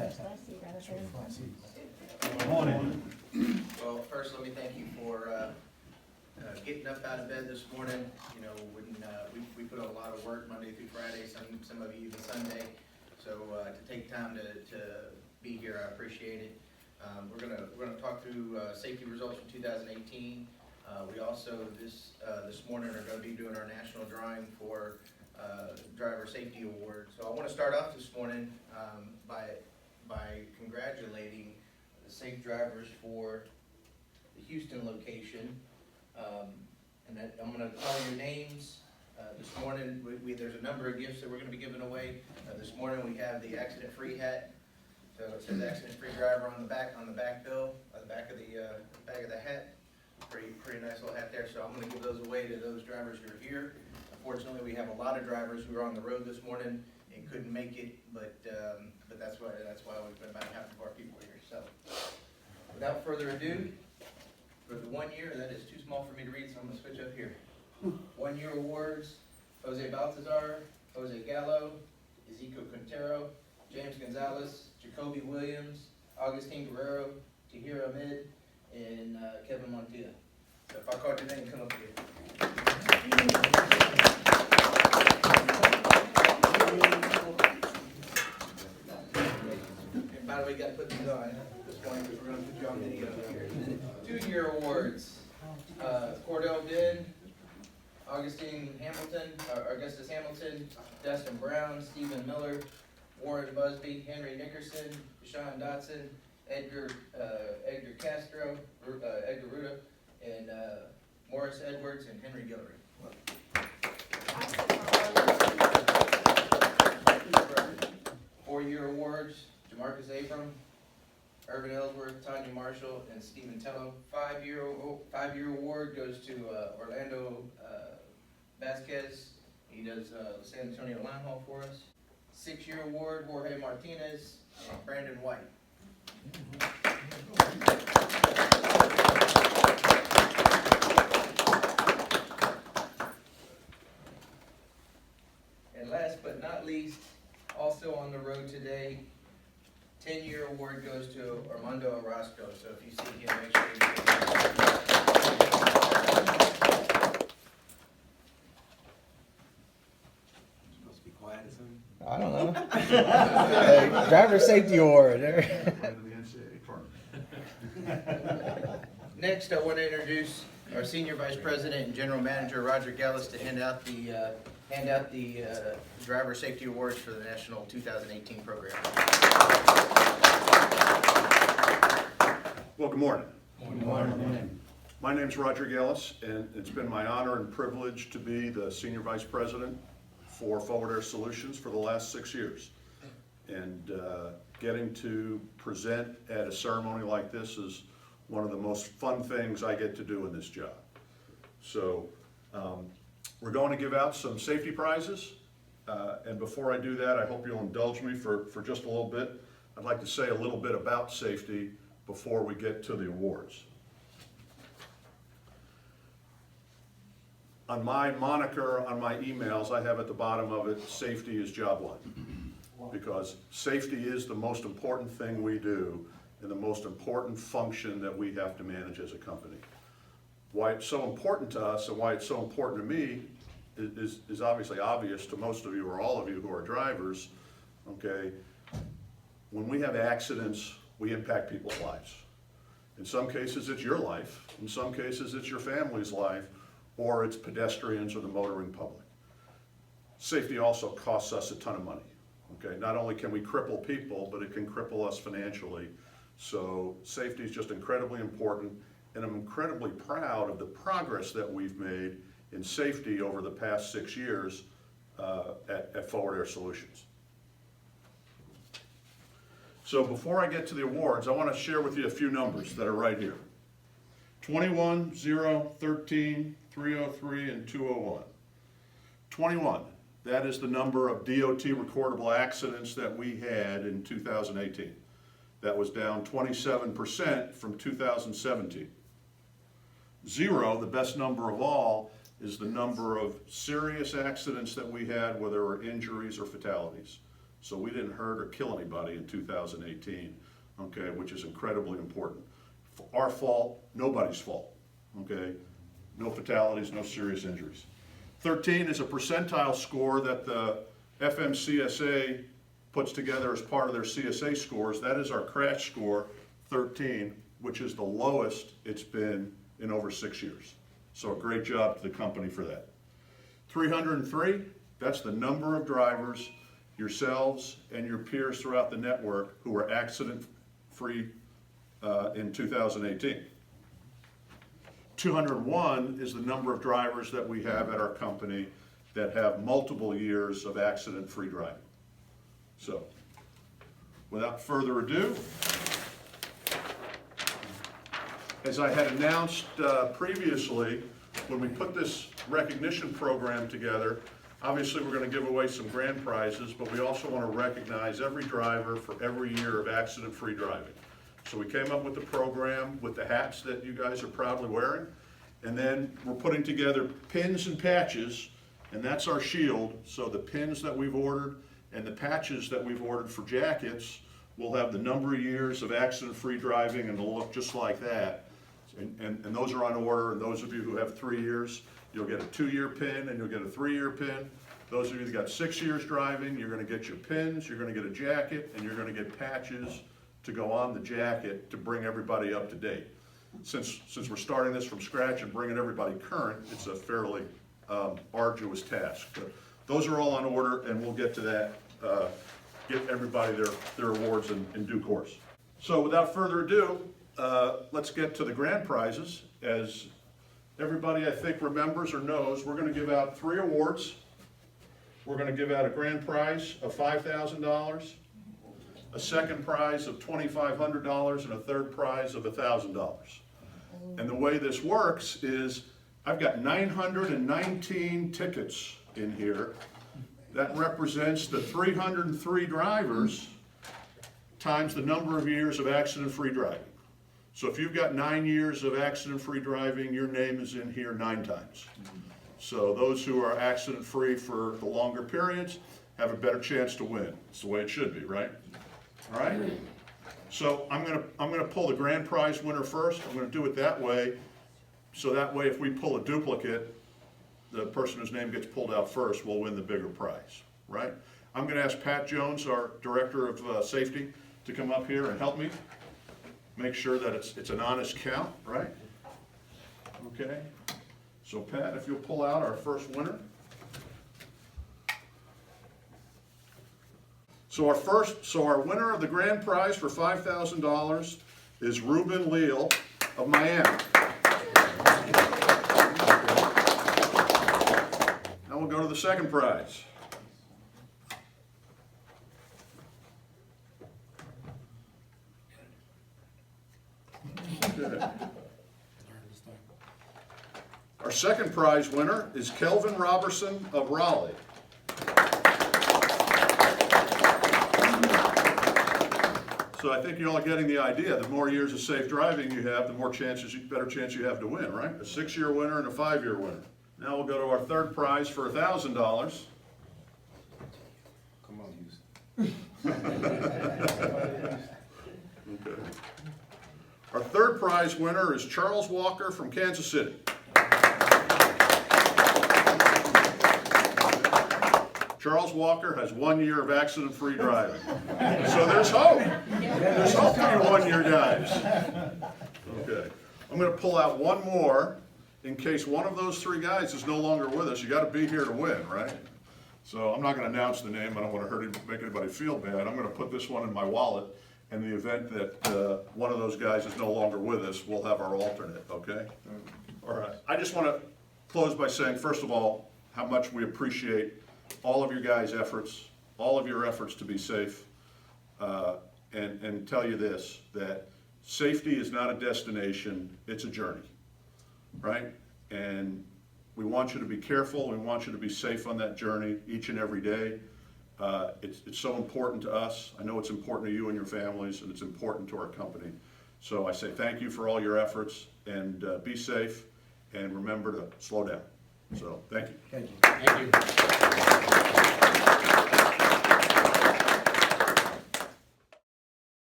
Good morning. Well, first, let me thank you for getting up out of bed this morning. You know, when we put a lot of work Monday through Friday, some of you even Sunday. So to take time to be here, I appreciate it. We're gonna talk through safety results from 2018. We also this morning are going to be doing our national drawing for driver safety award. So I want to start off this morning by congratulating the safe drivers for the Houston location. And I'm going to call your names. This morning, there's a number of gifts that we're going to be giving away. This morning we have the accident-free hat. So it says accident-free driver on the back bill, on the back of the hat. Pretty nice little hat there. So I'm going to give those away to those drivers who are here. Unfortunately, we have a lot of drivers who are on the road this morning and couldn't make it, but that's why we've got about half of our people here. So without further ado, for the 1 year, that is too small for me to read, so I'm going to switch up here. 1 year awards: Jose Baltazar, Jose Gallo, Ezekiel Quintero, James Gonzalez, Jacoby Williams, Augustine Guerrero, Tahir Ahmed, and Kevin Montilla. So if I called your name, come up here. And by the way, you got to put these on this morning because we're going to put you on video here in a minute. 2 year awards: Cordell Din, Augustus Hamilton, Dustin Brown, Stephen Miller, Warren Busby, Henry Nickerson, Deshaun Dotson, Edgar Castro, Edgar Ruda, and Morris Edwards and Henry Guillory. 4 year awards: Jamarcus Abram, Irvin Ellsworth, Tanya Marshall, and Stephen Tello. 5 year award goes to Orlando Vasquez. He does San Antonio Line Haul for us. 6 year award: Jorge Martinez and Brandon White. And last but not least, also on the road today, 10 year award goes to Armando Orozco. So if you see him, make sure you give him. Supposed to be quiet or something? I don't know. Driver safety award. Next, I want to introduce our Senior Vice President and General Manager, Roger Gellis, to hand out the Driver Safety Awards for the National 2018 program. Well, good morning. Good morning. My name's Roger Gellis, and it's been my honor and privilege to be the Senior Vice President for Forward Air Solutions for the last 6 years. And getting to present at a ceremony like this is one of the most fun things I get to do in this job. So we're going to give out some safety prizes. And before I do that, I hope you'll indulge me for just a little bit. I'd like to say a little bit about safety before we get to the awards. On my moniker, on my emails, I have at the bottom of it, safety is job one. Because safety is the most important thing we do and the most important function that we have to manage as a company. Why it's so important to us and why it's so important to me is obviously obvious to most of you or all of you who are drivers, okay? When we have accidents, we impact people's lives. In some cases, it's your life. In some cases, it's your family's life, or it's pedestrians or the motoring public. Safety also costs us a ton of money, okay? Not only can we cripple people, but it can cripple us financially. So safety is just incredibly important, and I'm incredibly proud of the progress that we've made in safety over the past 6 years at Forward Air Solutions. So before I get to the awards, I want to share with you a few numbers that are right here. 21, 0, 13, 303, and 201. 21, that is the number of DOT recordable accidents that we had in 2018. That was down 27% from 2017. 0, the best number of all, is the number of serious accidents that we had where there were injuries or fatalities. So we didn't hurt or kill anybody in 2018, okay, which is incredibly important. Our fault, nobody's fault, okay? No fatalities, no serious injuries. 13 is a percentile score that the FMCSA puts together as part of their CSA scores. That is our crash score, 13, which is the lowest it's been in over 6 years. So a great job to the company for that. 303, that's the number of drivers, yourselves and your peers throughout the network who were accident-free in 2018. 201 is the number of drivers that we have at our company that have multiple years of accident-free driving. So, without further ado, as I had announced previously, when we put this recognition program together, obviously we're going to give away some grand prizes, but we also want to recognize every driver for every year of accident-free driving. So we came up with the program with the hats that you guys are proudly wearing, and then we're putting together pins and patches, and that's our shield. So the pins that we've ordered and the patches that we've ordered for jackets will have the number of years of accident-free driving, and it'll look just like that. And those are on order, and those of you who have 3 years, you'll get a 2-year pin and you'll get a 3-year pin. Those of you that got 6 years driving, you're going to get your pins, you're going to get a jacket, and you're going to get patches to go on the jacket to bring everybody up to date. Since we're starting this from scratch and bringing everybody current, it's a fairly arduous task. But those are all on order, and we'll get to that, get everybody their awards in due course. So without further ado, let's get to the grand prizes. As everybody I think remembers or knows, we're going to give out 3 awards. We're going to give out a grand prize of $5,000, a second prize of $2,500, and a third prize of $1,000. And the way this works is I've got 919 tickets in here. That represents the 303 drivers times the number of years of accident-free driving. So if you've got 9 years of accident-free driving, your name is in here 9 times. So those who are accident-free for the longer periods have a better chance to win. It's the way it should be, right? All right? So I'm gonna pull the grand prize winner first. I'm gonna do it that way, so that way if we pull a duplicate, the person whose name gets pulled out first will win the bigger prize, right? I'm gonna ask Pat Jones, our Director of Safety, to come up here and help me. Make sure that it's an honest count, right? Okay. So Pat, if you'll pull out our first winner. So our winner of the grand prize for $5,000 is Ruben Leal of Miami. Now we'll go to the second prize. Okay. Our second prize winner is Kelvin Robertson of Raleigh. So I think you're all getting the idea. The more years of safe driving you have, the more better chance you have to win, right? A 6-year winner and a 5-year winner. Now we'll go to our third prize for $1,000. Come on, use. Okay. Our third prize winner is Charles Walker from Kansas City. Charles Walker has 1 year of accident-free driving. So there's hope. There's hope for you 1-year guys. Okay. I'm going to pull out one more in case one of those 3 guys is no longer with us. You got to be here to win, right? So I'm not going to announce the name. I don't want to make anybody feel bad. I'm going to put this one in my wallet. In the event that one of those guys is no longer with us, we'll have our alternate, okay? All right. I just want to close by saying, first of all, how much we appreciate all of your guys' efforts, all of your efforts to be safe, and tell you this, that safety is not a destination, it's a journey, right? And we want you to be careful, we want you to be safe on that journey each and every day. It's so important to us. I know it's important to you and your families, and it's important to our company. So I say thank you for all your efforts, and be safe, and remember to slow down. So thank you. Thank you. Thank you.